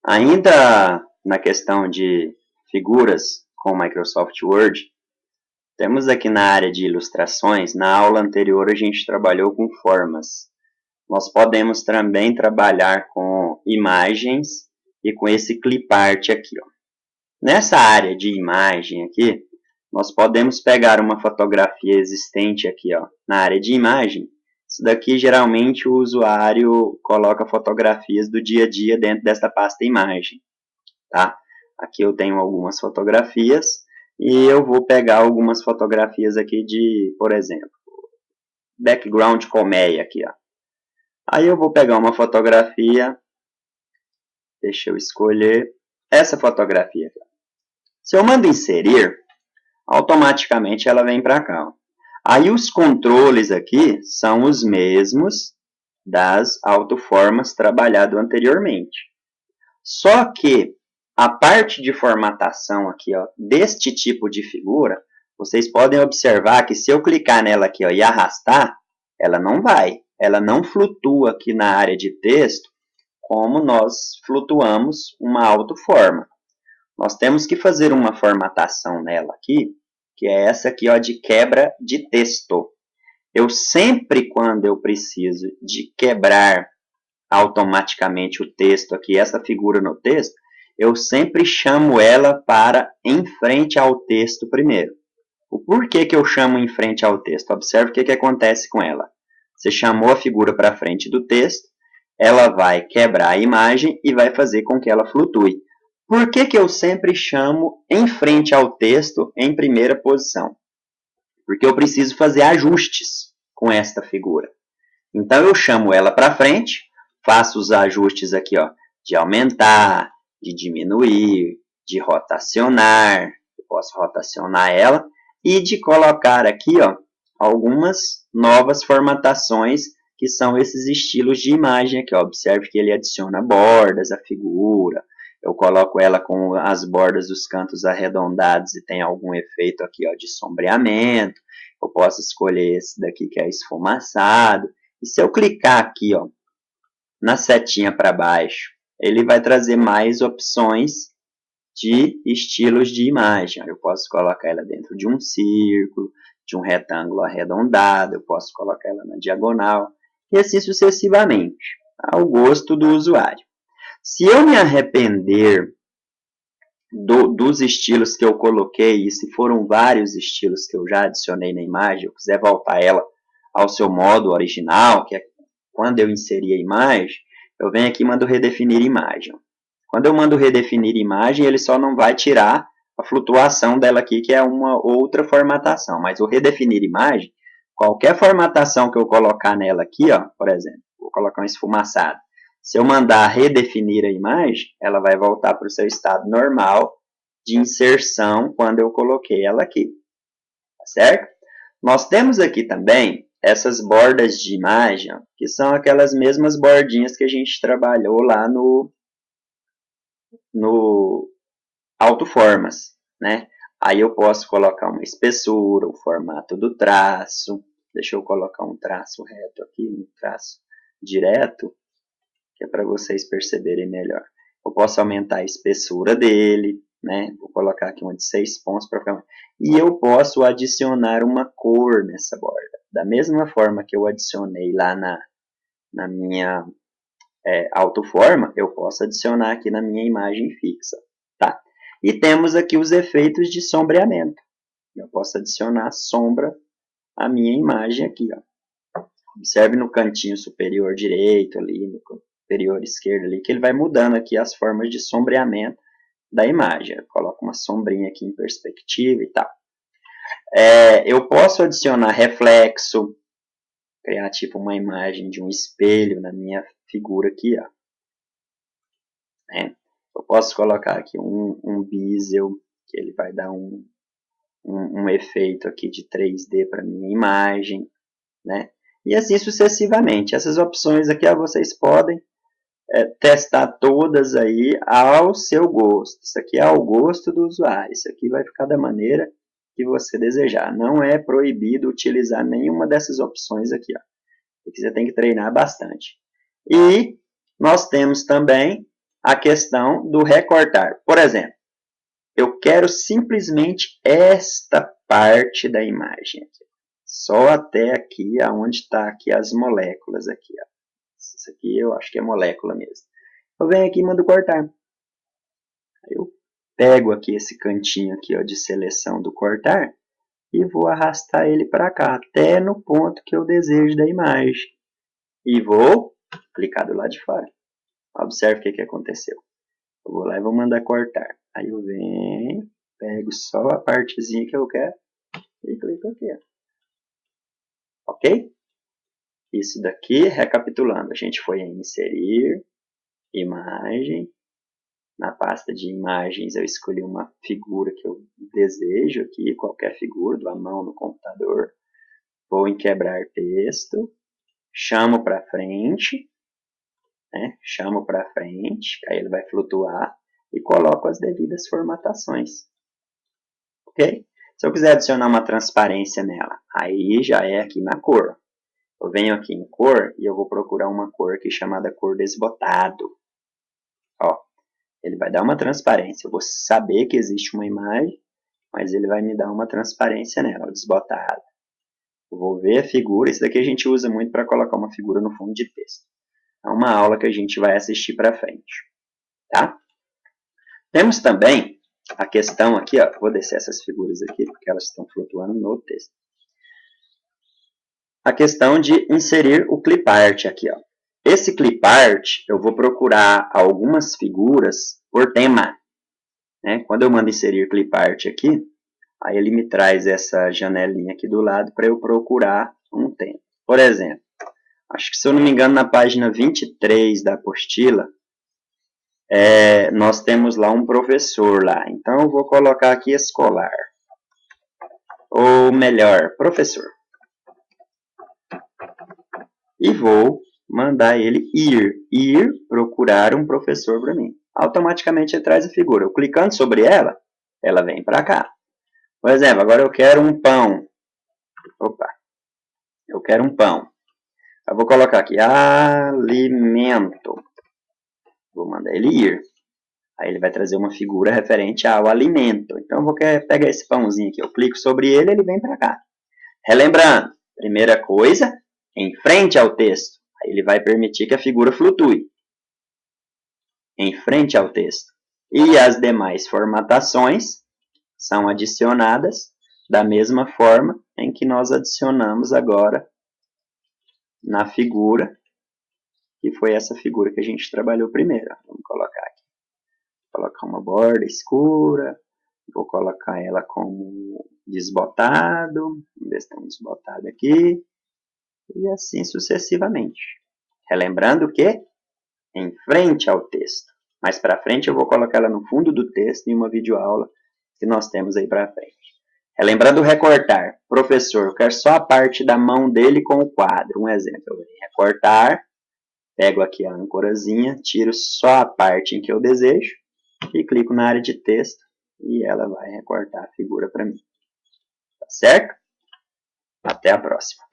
Ainda na questão de figuras com Microsoft Word, temos aqui na área de ilustrações, na aula anterior a gente trabalhou com formas. Nós podemos também trabalhar com imagens e com esse clipart aqui. Ó. Nessa área de imagem aqui, nós podemos pegar uma fotografia existente aqui, ó, na área de imagem. Isso daqui geralmente o usuário coloca fotografias do dia a dia dentro dessa pasta imagem. Tá? Aqui eu tenho algumas fotografias e eu vou pegar algumas fotografias aqui de, por exemplo, background colmeia aqui, ó. Aí eu vou pegar uma fotografia, deixa eu escolher essa fotografia aqui. Se eu mando inserir, automaticamente ela vem para cá, ó. Aí os controles aqui são os mesmos das autoformas trabalhado anteriormente. Só que a parte de formatação aqui, ó, deste tipo de figura, vocês podem observar que se eu clicar nela aqui, ó, e arrastar, ela não vai. Ela não flutua aqui na área de texto como nós flutuamos uma autoforma. Nós temos que fazer uma formatação nela aqui, que é essa aqui, ó, de quebra de texto. Eu sempre, quando eu preciso de quebrar automaticamente o texto aqui, essa figura no texto, eu sempre chamo ela para em frente ao texto primeiro. O porquê que eu chamo em frente ao texto? Observe o que acontece com ela. Você chamou a figura para frente do texto, ela vai quebrar a imagem e vai fazer com que ela flutue. Por que eu sempre chamo em frente ao texto em primeira posição? Porque eu preciso fazer ajustes com esta figura. Então eu chamo ela para frente, faço os ajustes aqui, ó, de aumentar, de diminuir, de rotacionar, eu posso rotacionar ela, e de colocar aqui, ó, algumas novas formatações que são esses estilos de imagem aqui, ó. Observe que ele adiciona bordas à figura, eu coloco ela com as bordas dos cantos arredondados e tem algum efeito aqui, ó, de sombreamento, eu posso escolher esse daqui que é esfumaçado, e se eu clicar aqui, ó, na setinha para baixo, ele vai trazer mais opções de estilos de imagem. Eu posso colocar ela dentro de um círculo, de um retângulo arredondado, eu posso colocar ela na diagonal, e assim sucessivamente, ao gosto do usuário. Se eu me arrepender dos estilos que eu coloquei, e se foram vários estilos que eu já adicionei na imagem, eu quiser voltar ela ao seu modo original, que é quando eu inserir a imagem, eu venho aqui e mando redefinir imagem. Quando eu mando redefinir imagem, ele só não vai tirar a flutuação dela aqui, que é uma outra formatação. Mas o redefinir imagem, qualquer formatação que eu colocar nela aqui, ó, por exemplo, vou colocar um esfumaçado. Se eu mandar redefinir a imagem, ela vai voltar para o seu estado normal de inserção quando eu coloquei ela aqui. Tá certo? Nós temos aqui também essas bordas de imagem, que são aquelas mesmas bordinhas que a gente trabalhou lá no autoformas, né? Aí eu posso colocar uma espessura, o formato do traço. Deixa eu colocar um traço reto aqui, um traço direto, que é para vocês perceberem melhor. Eu posso aumentar a espessura dele, né? Vou colocar aqui uma de 6 pontos para ficar. E eu posso adicionar uma cor nessa borda. Da mesma forma que eu adicionei lá na minha autoforma, eu posso adicionar aqui na minha imagem fixa. Tá? E temos aqui os efeitos de sombreamento. Eu posso adicionar sombra à minha imagem aqui. Ó. Observe no cantinho superior direito, ali, no superior esquerdo, ali, que ele vai mudando aqui as formas de sombreamento da imagem. Eu coloco uma sombrinha aqui em perspectiva e tal. Eu posso adicionar reflexo, criar tipo uma imagem de um espelho na minha figura aqui, ó. Eu posso colocar aqui um bezel, que ele vai dar um efeito aqui de 3D para minha imagem, né? E assim sucessivamente. Essas opções aqui, ó, vocês podem testar todas aí ao seu gosto. Isso aqui é ao gosto do usuário. Isso aqui vai ficar da maneira que você desejar. Não é proibido utilizar nenhuma dessas opções aqui, ó. Você tem que treinar bastante. E nós temos também a questão do recortar. Por exemplo, eu quero simplesmente esta parte da imagem aqui. Só até aqui, aonde está aqui as moléculas aqui. Ó. Isso aqui eu acho que é molécula mesmo. Eu venho aqui e mando cortar. Eu pego aqui esse cantinho aqui, ó, de seleção do cortar e vou arrastar ele para cá, até no ponto que eu desejo da imagem. E vou clicar do lado de fora. Observe o que aconteceu. Eu vou lá e vou mandar cortar. Aí eu venho, pego só a partezinha que eu quero e clico aqui. Ó. Ok? Isso daqui, recapitulando, a gente foi em inserir, imagem. Na pasta de imagens eu escolhi uma figura que eu desejo aqui, qualquer figura, do à mão no computador. Vou em quebrar texto, chamo para frente, né? Chamo para frente, aí ele vai flutuar e coloco as devidas formatações. Ok? Se eu quiser adicionar uma transparência nela, aí já é aqui na cor. Eu venho aqui em cor e eu vou procurar uma cor aqui chamada cor desbotado. Ó, ele vai dar uma transparência. Eu vou saber que existe uma imagem, mas ele vai me dar uma transparência nela, desbotado. Eu vou ver a figura. Isso daqui a gente usa muito para colocar uma figura no fundo de texto. É uma aula que a gente vai assistir para frente. Tá? Temos também a questão aqui, ó, vou descer essas figuras aqui, porque elas estão flutuando no texto. A questão de inserir o clipart aqui, ó. Esse clipart, eu vou procurar algumas figuras por tema. Né? Quando eu mando inserir clipart aqui, aí ele me traz essa janelinha aqui do lado para eu procurar um tema. Por exemplo, acho que se eu não me engano na página 23 da apostila, nós temos lá um professor lá. Então eu vou colocar aqui escolar. Ou melhor, professor. E vou mandar ele ir procurar um professor para mim. Automaticamente ele traz a figura. Eu clicando sobre ela, ela vem para cá. Por exemplo, agora eu quero um pão. Opa, eu quero um pão. Eu vou colocar aqui, alimento. Vou mandar ele ir. Aí ele vai trazer uma figura referente ao alimento. Então eu vou pegar esse pãozinho aqui. Eu clico sobre ele, ele vem para cá. Relembrando, primeira coisa, em frente ao texto. Aí ele vai permitir que a figura flutue. Em frente ao texto. E as demais formatações são adicionadas da mesma forma em que nós adicionamos agora na figura, que foi essa figura que a gente trabalhou primeiro. Vamos colocar aqui. Vou colocar uma borda escura, vou colocar ela como desbotado, vamos ver se tem um desbotado aqui, e assim sucessivamente. Relembrando que em frente ao texto. Mais para frente eu vou colocar ela no fundo do texto em uma videoaula que nós temos aí para frente. Relembrando recortar. Professor, eu quero só a parte da mão dele com o quadro. Um exemplo, eu vou recortar, pego aqui a âncorazinha, tiro só a parte em que eu desejo e clico na área de texto e ela vai recortar a figura para mim. Tá certo? Até a próxima.